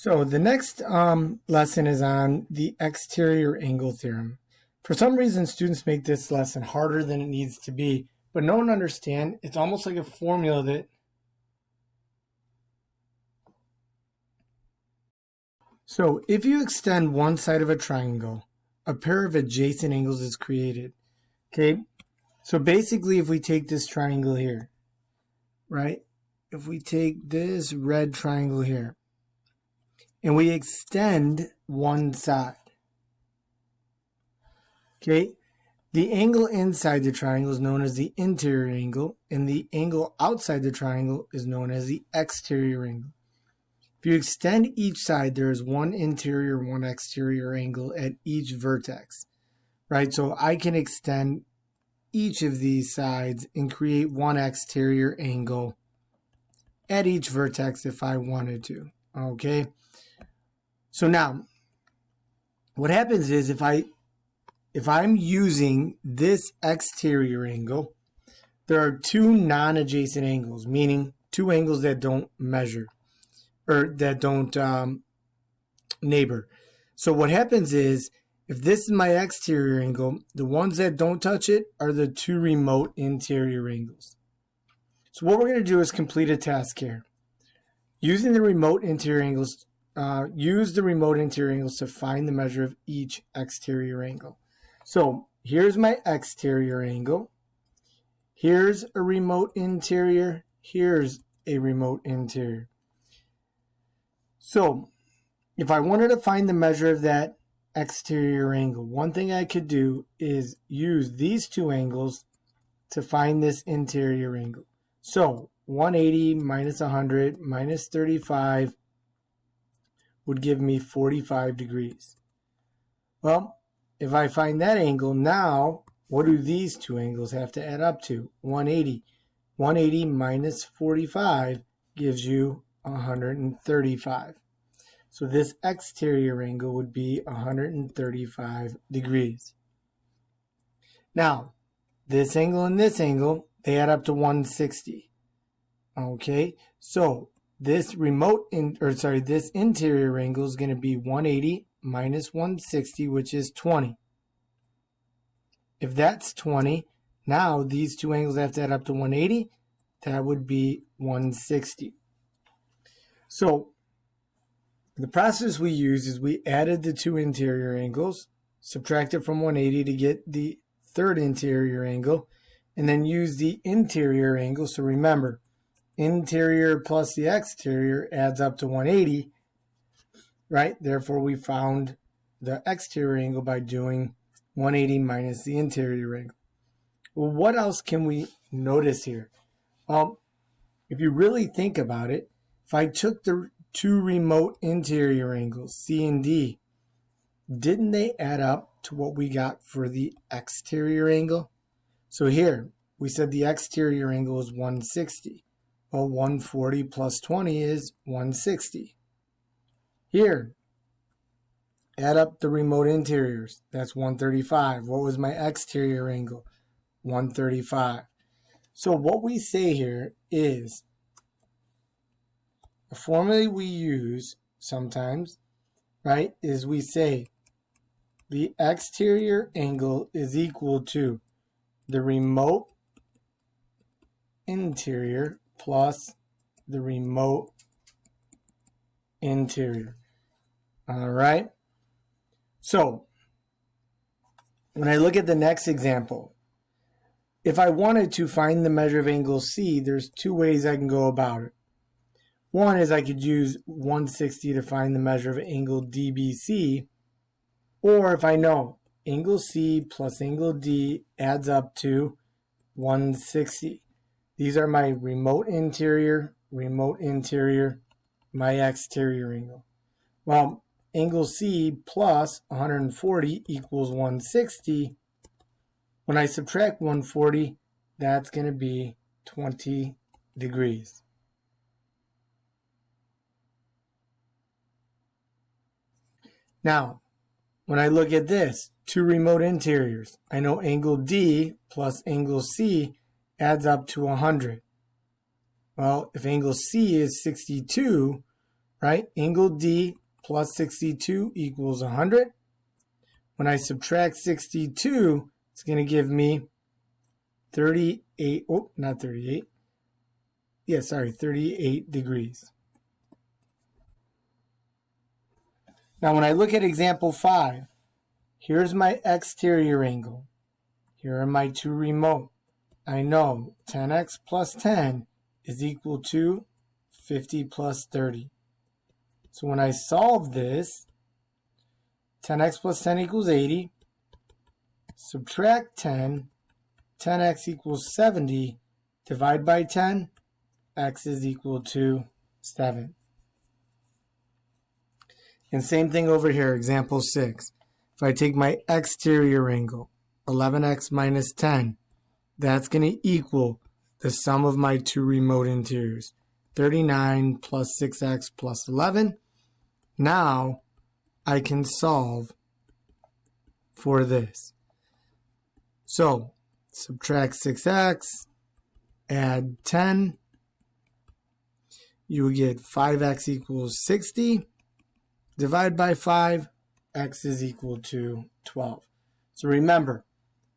So the next lesson is on the exterior angle theorem. For some reason, students make this lesson harder than it needs to be, but no one understands. It's almost like a formula that So if you extend one side of a triangle, a pair of adjacent angles is created. Okay, so basically if we take this triangle here, right? If we take this red triangle here, and we extend one side, okay, the angle inside the triangle is known as the interior angle, and the angle outside the triangle is known as the exterior angle. If you extend each side, there is one interior, one exterior angle at each vertex, right? So I can extend each of these sides and create one exterior angle at each vertex if I wanted to, okay? So now, what happens is if I'm using this exterior angle, there are two non-adjacent angles, meaning two angles that don't measure or that don't neighbor. So what happens is if this is my exterior angle, the ones that don't touch it are the two remote interior angles. So what we're going to do is complete a task here. Using the remote interior angles, use the remote interior angles to find the measure of each exterior angle. So here's my exterior angle. Here's a remote interior. Here's a remote interior. So if I wanted to find the measure of that exterior angle, one thing I could do is use these two angles to find this interior angle. So 180 minus 100 minus 35 would give me 45 degrees. Well, if I find that angle, now what do these two angles have to add up to? 180. 180 minus 45 gives you 135. So this exterior angle would be 135 degrees. Now, this angle and this angle, they add up to 160. Okay, so this this interior angle is going to be 180 minus 160, which is 20. If that's 20, now these two angles have to add up to 180. That would be 160. So the process we use is we added the two interior angles, subtracted from 180 to get the third interior angle, and then use the interior angle. So remember, interior plus the exterior adds up to 180, right? Therefore, we found the exterior angle by doing 180 minus the interior angle. Well, what else can we notice here? If you really think about it, if I took the two remote interior angles, C and D, didn't they add up to what we got for the exterior angle? So here, we said the exterior angle is 160. Well, 140 plus 20 is 160. Here, add up the remote interiors. That's 135. What was my exterior angle? 135. So what we say here is the formula we use sometimes, right, is we say the exterior angle is equal to the remote interior plus the remote interior. All right. So when I look at the next example, if I wanted to find the measure of angle C, there's two ways I can go about it. One is I could use 160 to find the measure of angle DBC, or if I know angle C plus angle D adds up to 160. These are my remote interior, my exterior angle. Well, angle C plus 140 equals 160. When I subtract 140, that's going to be 20 degrees. Now, when I look at this, two remote interiors, I know angle D plus angle C adds up to 100. Well, if angle C is 62, right? Angle D plus 62 equals 100. When I subtract 62, it's going to give me 38, oh, not 38. Yeah, sorry, 38 degrees. Now, when I look at example 5, here's my exterior angle. Here are my two remote. I know 10x plus 10 is equal to 50 plus 30. So when I solve this, 10x plus 10 equals 80. Subtract 10, 10x equals 70. Divide by 10, x is equal to 7. And same thing over here, example 6. If I take my exterior angle, 11x minus 10, that's going to equal the sum of my two remote interiors, 39 plus 6x plus 11. Now I can solve for this. So subtract 6x, add 10. You will get 5x equals 60. Divide by 5, x is equal to 12. So remember,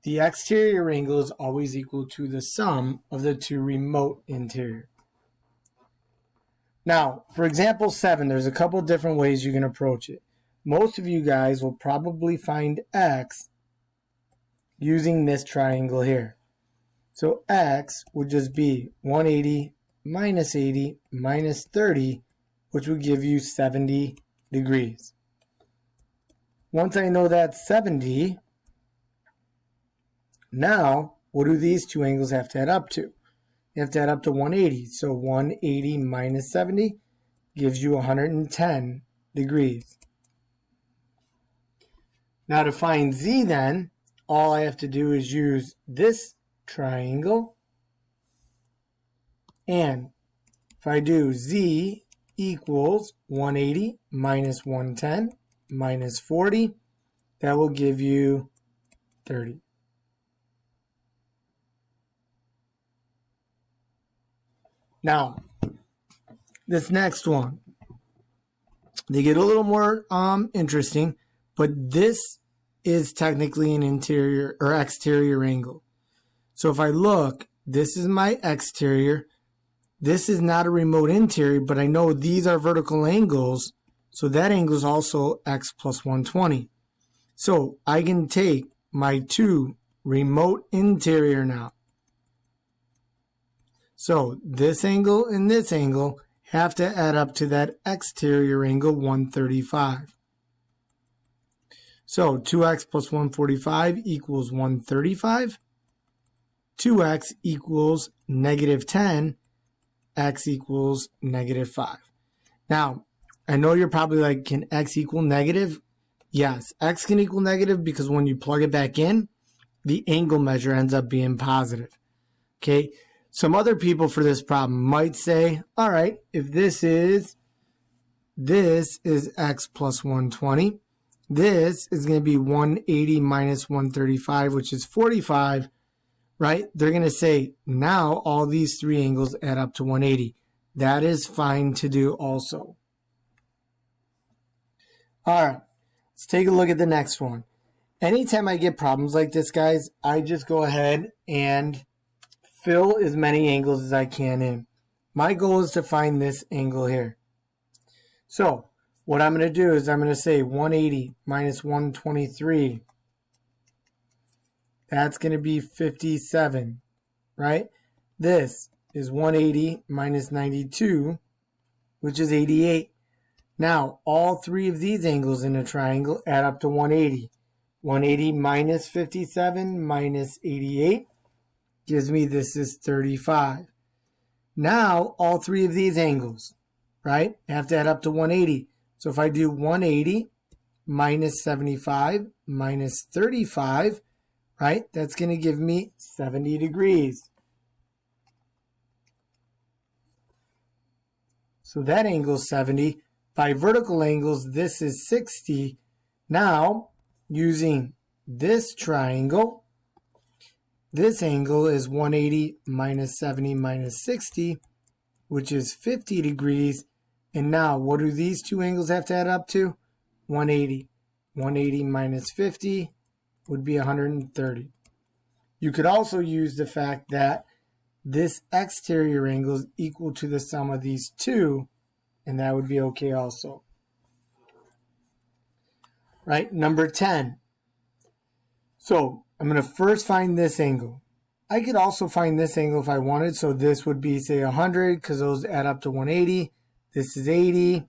the exterior angle is always equal to the sum of the two remote interior. Now, for example 7, there's a couple different ways you can approach it. Most of you guys will probably find x using this triangle here. So x would just be 180 minus 80 minus 30, which would give you 70 degrees. Once I know that's 70, now what do these two angles have to add up to? You have to add up to 180. So 180 minus 70 gives you 110 degrees. Now to find z then, all I have to do is use this triangle. And if I do z equals 180 minus 110 minus 40, that will give you 30. Now, this next one, they get a little more interesting, but this is technically an interior or exterior angle. So if I look, this is my exterior. This is not a remote interior, but I know these are vertical angles, so that angle is also x plus 120. So I can take my two remote interior now. So this angle and this angle have to add up to that exterior angle 135. So 2x plus 145 equals 135. 2x equals negative 10. X equals negative 5. Now, I know you're probably like, can x equal negative? Yes, x can equal negative because when you plug it back in, the angle measure ends up being positive. Okay, some other people for this problem might say, all right, if this is x plus 120, this is going to be 180 minus 135, which is 45. Right? They're going to say, now all these three angles add up to 180. That is fine to do also. All right, let's take a look at the next one. Anytime I get problems like this, guys, I just go ahead and fill as many angles as I can in. My goal is to find this angle here. So what I'm going to do is I'm going to say 180 minus 123. That's going to be 57, right? This is 180 minus 92, which is 88. Now, all three of these angles in a triangle add up to 180. 180 minus 57 minus 88 gives me this is 35. Now, all three of these angles, right, have to add up to 180. So if I do 180 minus 75 minus 35, right, that's going to give me 70 degrees. So that angle is 70. By vertical angles, this is 60. Now, using this triangle, this angle is 180 minus 70 minus 60, which is 50 degrees. And now, what do these two angles have to add up to? 180. 180 minus 50 would be 130. You could also use the fact that this exterior angle is equal to the sum of these two, and that would be okay also. Right, number 10. So I'm going to first find this angle. I could also find this angle if I wanted. So this would be, say, 100 because those add up to 180. This is 80,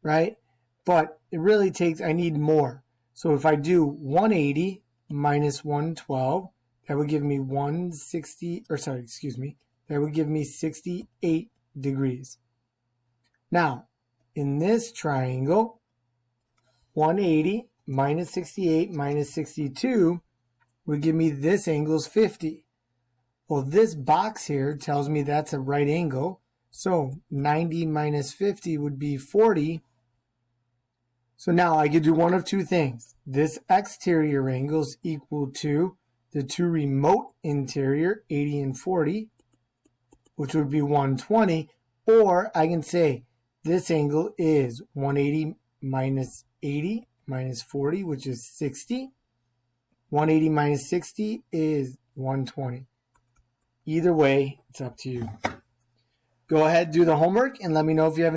right? But it really takes, I need more. So if I do 180 minus 112, that would give me 68 degrees. Now, in this triangle, 180 minus 68 minus 62 would give me this angle is 50. Well, this box here tells me that's a right angle. So 90 minus 50 would be 40. So now I could do one of two things. This exterior angle is equal to the two remote interior, 80 and 40, which would be 120. Or I can say this angle is 180 minus 80 minus 40, which is 60. 180 minus 60 is 120. Either way, it's up to you. Go ahead, do the homework, and let me know if you have